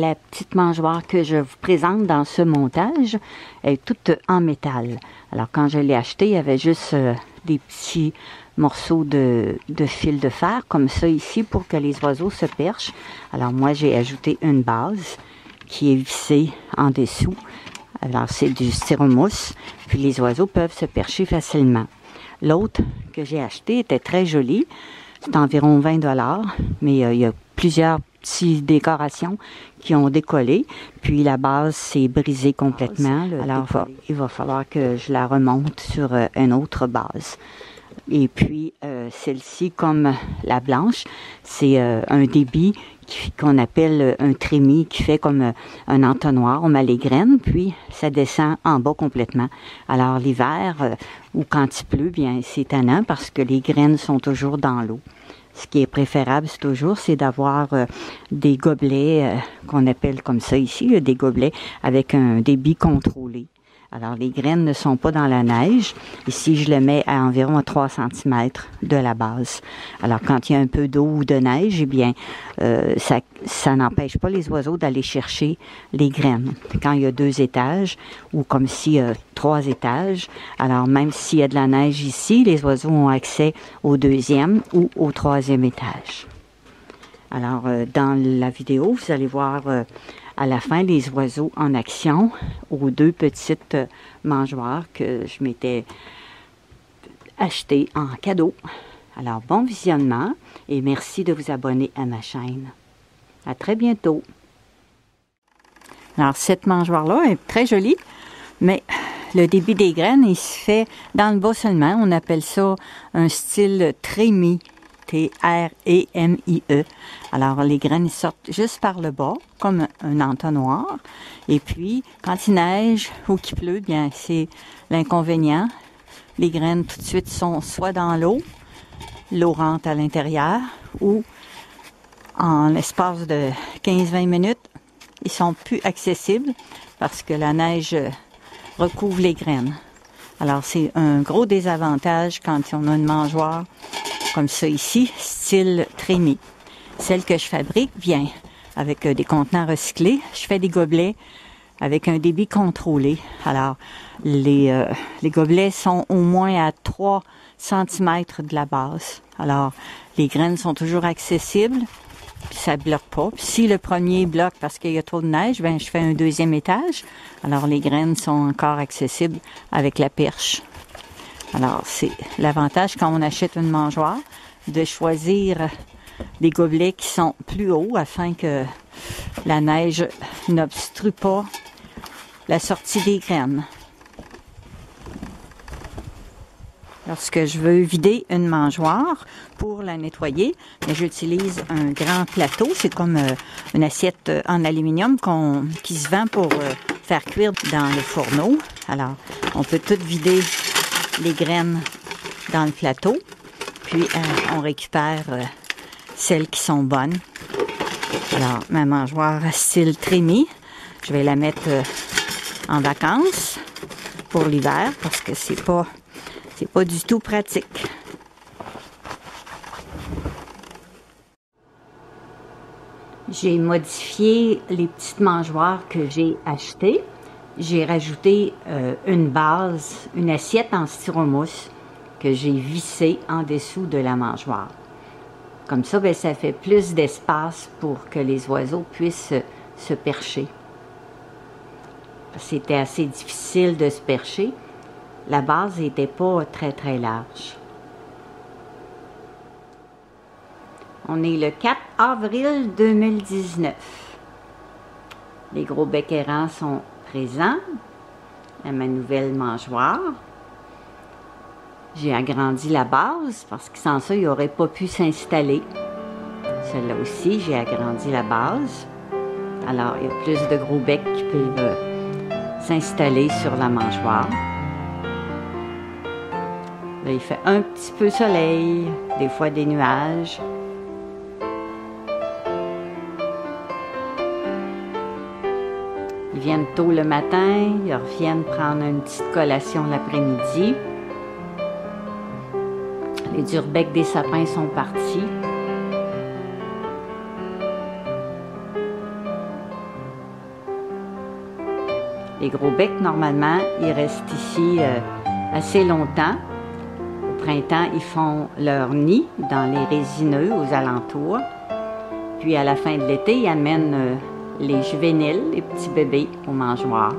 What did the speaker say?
la petite mangeoire que je vous présente dans ce montage est toute en métal. Alors quand je l'ai achetée, il y avait juste des petits morceaux de fil de fer comme ça ici pour que les oiseaux se perchent. Alors moi j'ai ajouté une base qui est vissée en dessous. Alors c'est du styromousse, puis les oiseaux peuvent se percher facilement. L'autre que j'ai acheté était très joli. C'est environ 20 $, mais il y a plusieurs petites décorations qui ont décollé. Puis la base s'est brisée complètement. Alors il va falloir que je la remonte sur une autre base. Et puis celle-ci, comme la blanche, c'est un débit qu'on appelle un trémie qui fait comme un entonnoir. On met les graines, puis ça descend en bas complètement. Alors l'hiver ou quand il pleut, bien c'est tannant parce que les graines sont toujours dans l'eau. Ce qui est préférable, c'est d'avoir des gobelets qu'on appelle comme ça ici, des gobelets avec un débit contrôlé. Alors, les graines ne sont pas dans la neige. Ici, je le mets à environ 3 cm de la base. Alors, quand il y a un peu d'eau ou de neige, eh bien, ça n'empêche pas les oiseaux d'aller chercher les graines. Quand il y a 2 étages, ou comme s'il y a 3 étages, alors même s'il y a de la neige ici, les oiseaux ont accès au 2e ou au 3e étage. Alors, dans la vidéo, vous allez voir à la fin les oiseaux en action aux 2 petites mangeoires que je m'étais achetées en cadeau. Alors, bon visionnement et merci de vous abonner à ma chaîne. À très bientôt. Alors, cette mangeoire-là est très jolie, mais le débit des graines, il se fait dans le bas seulement. On appelle ça un style trémie. T-R-E-M-I-E. Alors, les graines sortent juste par le bas, comme un entonnoir. Et puis, quand il neige ou qu'il pleut, bien, c'est l'inconvénient. Les graines, tout de suite, sont soit dans l'eau rentre à l'intérieur, ou en l'espace de 15-20 minutes, ils sont plus accessibles parce que la neige recouvre les graines. Alors, c'est un gros désavantage quand on a une mangeoire comme ça ici, style trémie. Celle que je fabrique vient avec des contenants recyclés. Je fais des gobelets avec un débit contrôlé. Alors, les gobelets sont au moins à 3 cm de la base. Alors, les graines sont toujours accessibles, puis ça bloque pas. Puis si le premier bloque parce qu'il y a trop de neige, ben je fais un 2e étage. Alors, les graines sont encore accessibles avec la perche. Alors, c'est l'avantage quand on achète une mangeoire, de choisir des gobelets qui sont plus hauts afin que la neige n'obstrue pas la sortie des graines. Lorsque je veux vider une mangeoire pour la nettoyer, j'utilise un grand plateau. C'est comme une assiette en aluminium qui se vend pour faire cuire dans le fourneau. Alors, on peut tout vider les graines dans le plateau, puis on récupère celles qui sont bonnes. Alors, ma mangeoire style trémie, je vais la mettre en vacances pour l'hiver parce que c'est pas du tout pratique. J'ai modifié les petites mangeoires que j'ai achetées. J'ai rajouté une base, une assiette en styromousse que j'ai vissée en dessous de la mangeoire. Comme ça, bien, ça fait plus d'espace pour que les oiseaux puissent se percher. C'était assez difficile de se percher. La base n'était pas très large. On est le 4 avril 2019. Les gros becs errants sont présent à ma nouvelle mangeoire. J'ai agrandi la base parce que sans ça, il n'aurait pas pu s'installer. Celle-là aussi, j'ai agrandi la base. Alors, il y a plus de gros becs qui peuvent s'installer sur la mangeoire. Là, il fait un petit peu soleil, des fois des nuages. Ils viennent tôt le matin, ils reviennent prendre une petite collation l'après-midi. Les durbecs des sapins sont partis. Les gros becs, normalement, ils restent ici assez longtemps. Au printemps, ils font leur nid dans les résineux aux alentours. Puis à la fin de l'été, ils amènent les juvéniles, les petits bébés, aux mangeoires.